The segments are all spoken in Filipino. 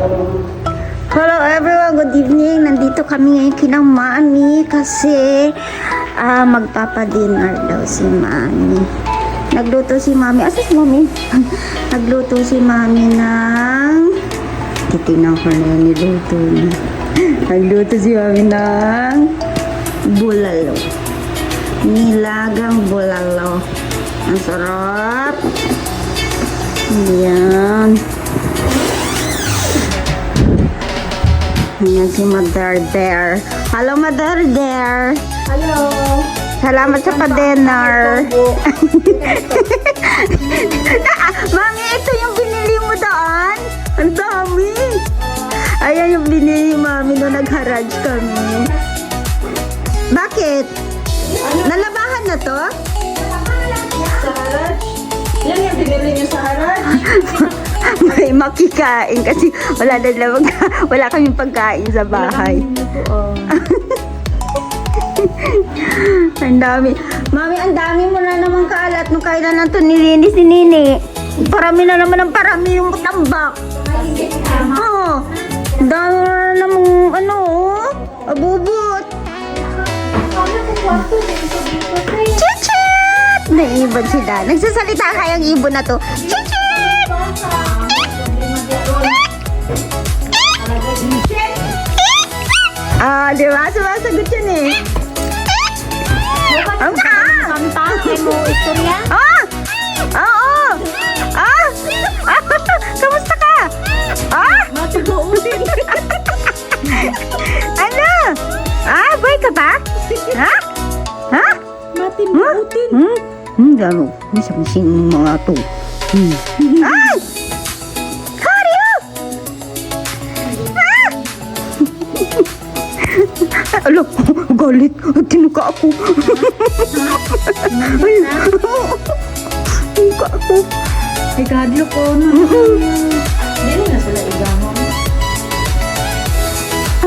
Hello everyone, good evening. Nandito kami ngayon kina Mami kasi magpapa-dinner daw si Mami. Nagluto si Mami. Asa si Mami? Nagluto si Mami ng... Titignan ko na yung niluto niya. Nagluto si Mami ng bulalo. Nilagang bulalo. Ang sarap. Ayan. Ayan si Mother Bear. Hello, Mother Bear. Hello. Salamat sa pa-dinner. Mami, ito yung binili mo daan. Ang dami. Ayan yung binili Mami nung nag-haraj kami. Bakit? Nalabahan na to? Sa haraj? Yan yung binili niyo sa haraj? May makikain kasi wala kaming pagkain sa bahay. Ang dami. Mami, ang dami mo na naman kaalat nung kailan na ito nilinis ni Nini. Parami na naman ang parami yung tambak. Oo. Ang dami na namang abubot. Chichit! Naibon sila. Nagsasalita kayang ibon na to. Chichit! Di ba? Sumasagot yun eh. Ang Kanta, ay mo istorya? Oo! Kamusta ka? Matiguusin. Ano? Boy ka ba? Ha? Matiguusin. Gano'n. Masing mga to. Ay! Karyo! Alo, galit. Tinuka ako. Tinuka ako. Ay, kadlo ko na. Dili na sila igamo.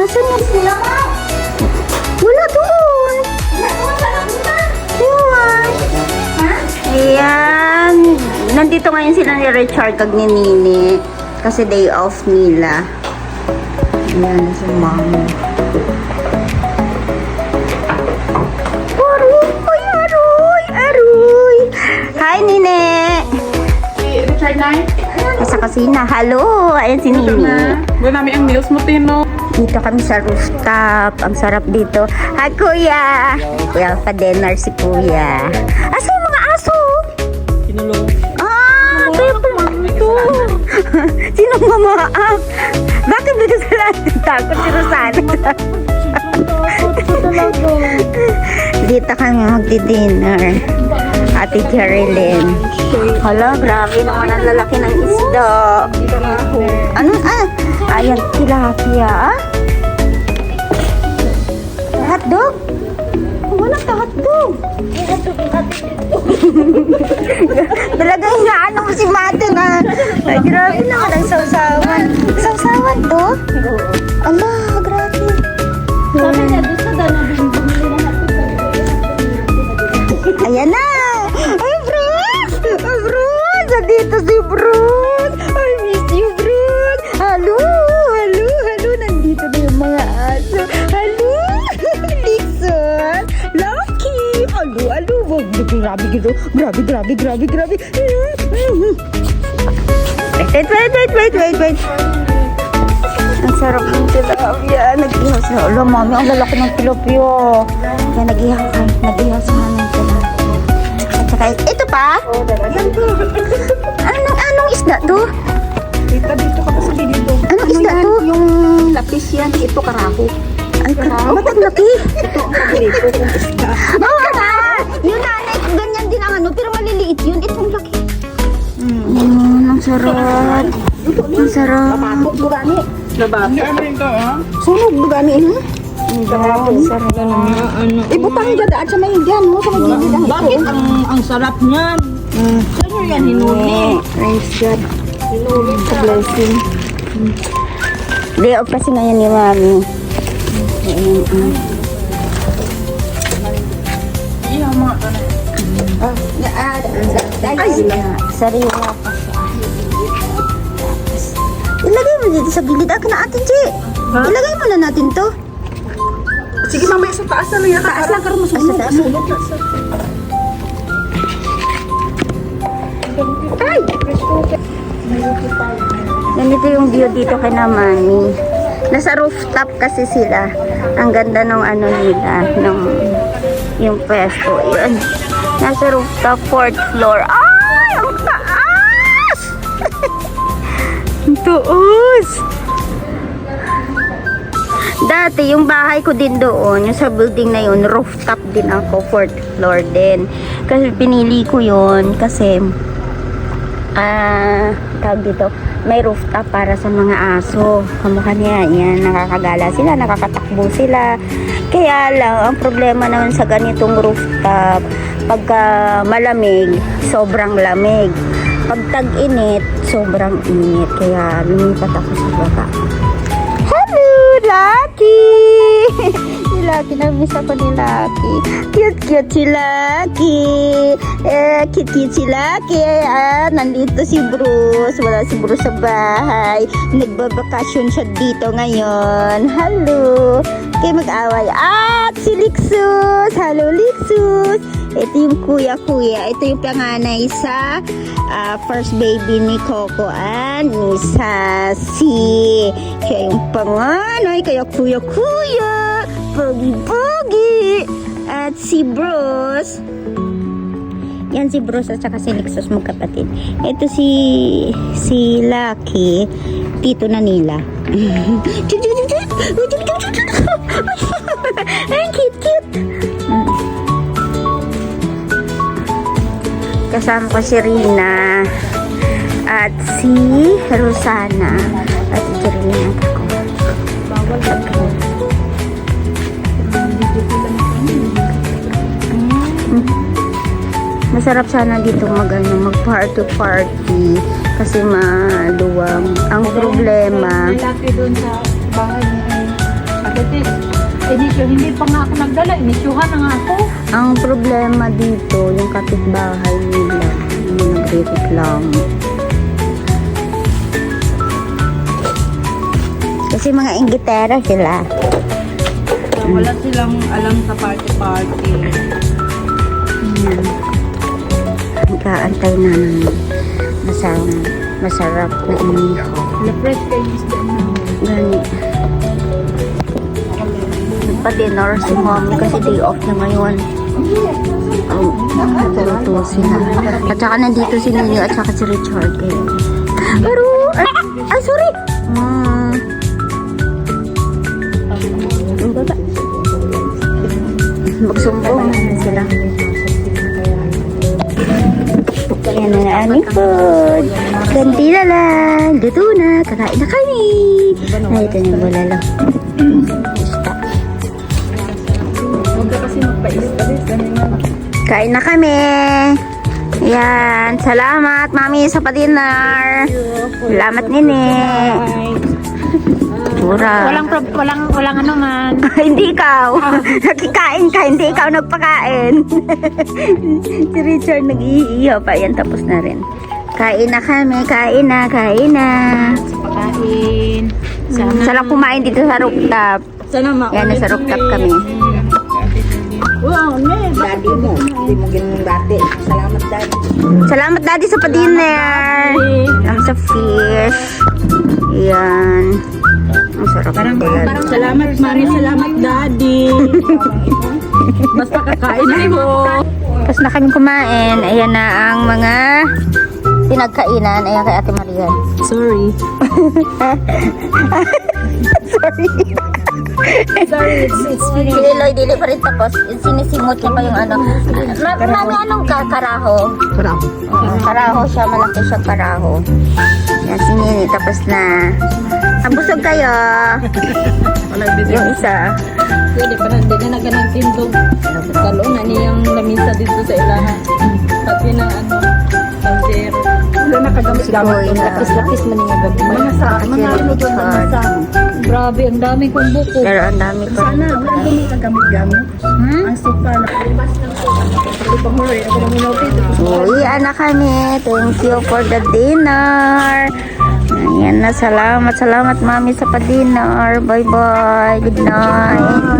Asan na sila? Wala doon. Iwan. Ayan. Nandito ngayon sila ni Richard kag ni Nini. Kasi day off nila. Ayan si Mama. Aroy. Hi, Nini. Si Richard na. Nasa kasina. Hello. Ayan si Nini. Gawin namin ang meals mo, Tino. Dito kami sa rooftop. Ang sarap dito. Hi, Kuya. Kuya, pa-dinner si Kuya. Asa yung mga aso? Kinulong. Ito yung ito. Sinong mamaak? Bakit dito sila takot si Rosana? Dito kami magdi-dinner. Ate Jerilyn. Hala, grabe naman ang lalaki ng isda. Ano? Ayan, tilapia. Hotdog? Walang hotdog. Talagang inaano mo si Mate na. Ay, grabe naman ang sausawan. Sausawan to? Ala, grabe. Sabi niya, gusto daw na bumili na natin. Ayan na! Ay, Bruce! Ay, Bruce! Nandito si Bruce! I miss you, Bruce! Halo! Nandito na yung mga aso. Halo! Lixon! Lucky! Halo! Grabe gito. Grabe. Wait. Ang sarap ng tilapia. Nag-ihaw siya. Alam, Mami, ang lalaki ng tilapia. Kaya nag-ihaw si Mami ng tilapia. At saka, ito pa? Anong isda to? Dito ka pa sa dito. Anong isda to? Yung lapis yan, ito karaho. Ay, ba't ang laki? Ito ang paborito kong isda. Oo nga! Yung nanay, ganyan din ang pero maliliit yun. Itong laki. Ang sarap. Ang sarap. Papakot, bugani. Labato. Ano ito, ha? Sunog, bugani ha? Ang sarap. Ibutang dadaan sa may yan, mo sa may gilid ang bakit ang sarap niyan? Saan nyo yan hinuli? Praise God. Hinuli Sa blessing. Day off kasi ngayon ni Mami. Iya, mga Ay, sariwa pa siya. Ilagay mo dito sa gilid. Akin na atin, Chi. Ha? Ilagay mo na natin to. Sige, mamaya sa taas na lang yan. Taas lang, karoon masunog. Sa taas. Ay! Ganito yung view dito kay na Mami. Nasa rooftop kasi sila. Ang ganda ng ano nila, ng yung pwesto. Yun. Nasa rooftop, 4th floor. Ay! Ang taas! Ang taas! Dati, yung bahay ko din doon, yung sa building na yun, rooftop din ako, 4th floor din. Kasi pinili ko yun kasi tawag dito, may rooftop para sa mga aso. Kamukha niya, yan, nakakagala sila, nakakatakbo sila. Kaya lang, ang problema naman sa ganitong rooftop, pagka malamig, sobrang lamig. Pag tag-init, sobrang init. Kaya lumipat ako sa baba. Hello, Lucky! Si Lucky, na-miss ako ni Lucky. Cute si Lucky. Cute si Lucky. Nandito si Bruce. Wala si Bruce sa bahay. Nagbabakasyon siya dito ngayon. Hello. Kaya mag-away. At si Lixus. Hello, Lixus. Ito yung kuya-kuya. Ito yung panganay sa first baby ni Coco and ni Sassy. Siya yung panganay. Kaya kuya-kuya. Pogi-pogi. At si Bruce. Yan si Bruce at saka si Lixus magkapatid. Ito si Lucky. Tito na nila. Ay, cute. Kasama ko si Rina at si Rosana at si Rina ako. Masarap sana dito mag party kasi maluwang. Ang problema, Laki doon sa bahay niya. Agatis. Inisyo, hindi pa nga ako nagdala. Inisyuhan na nga ako. ang problema dito yung kapitbahay nila yung nagrereklamo. Kasi mga inggitera sila. Wala silang alam sa party-party. Nagkaantay na ng masarap na inihaw. Lepres kayo isda na. Gani. Nagpa-dinner si mommy kasi day off niya ngayon. Natuto sila. At saka nandito si Nini at saka si Richard. Pero, ay sorry! Ang baba. Magsumbong sila. Yan na aming food. Ganti na lang. Luto na. Kakain na kami. Ay, ito na bulalo. Huwag ka kasi magpa-ispalis. Kain na kami. Yan. Salamat, Mami, sa pa-dinner. Salamat, Nini. Pura. Walang ano man. Hindi ikaw. Nakikain ka, hindi ikaw nagpakain. Si Richard nag-iiyaw pa. Yan, tapos na rin. Kain na kami. Kain na. Pakain. Sarap kumain dito sa rooftop. Sana ma. Yan, nasa rooftop kami. Wow, daddy mo. Hindi mo ganun dati. Salamat, daddy. Salamat, Daddy, sa pa-dinner. Salamat sa fish. Yan. Ang sarap ng bulalo. Salamat, mami. Salamat, daddy. Basta kakain mo. Tapos na kami kumain. Ayan na ang mga pinagkainan. Ayan kay Ate Maria. Sorry. Sorry, it's Si Eloy, dili pa rin tapos. Sinisimot niya pa yung ano. Mami, anong karaho? Bravo. Karaho siya. Malaki siya karaho. Yan, sinini. Tapos na. Ang busog kayo. Yung isa. Pwede pa rin. Hindi na ganang tindog. Talo na niyang lamisa dito sa ilaha. Pati na ano. Tanjero. Wala na kagamit-gamit. Uy, na. Lapis-lapis man yung gabi. Mga sa ano doon na nasa. Grabe, ang dami kong buko. Pero ang dami pa. Sana, wala din kagamit-gamit. Ang sofa na palibas ng ko. Pati pang huli. Ako na muna dito. Uwi na kami. Thank you for the dinner. Ayan na, salamat mami sa pa-dinner. Bye-bye. Good night.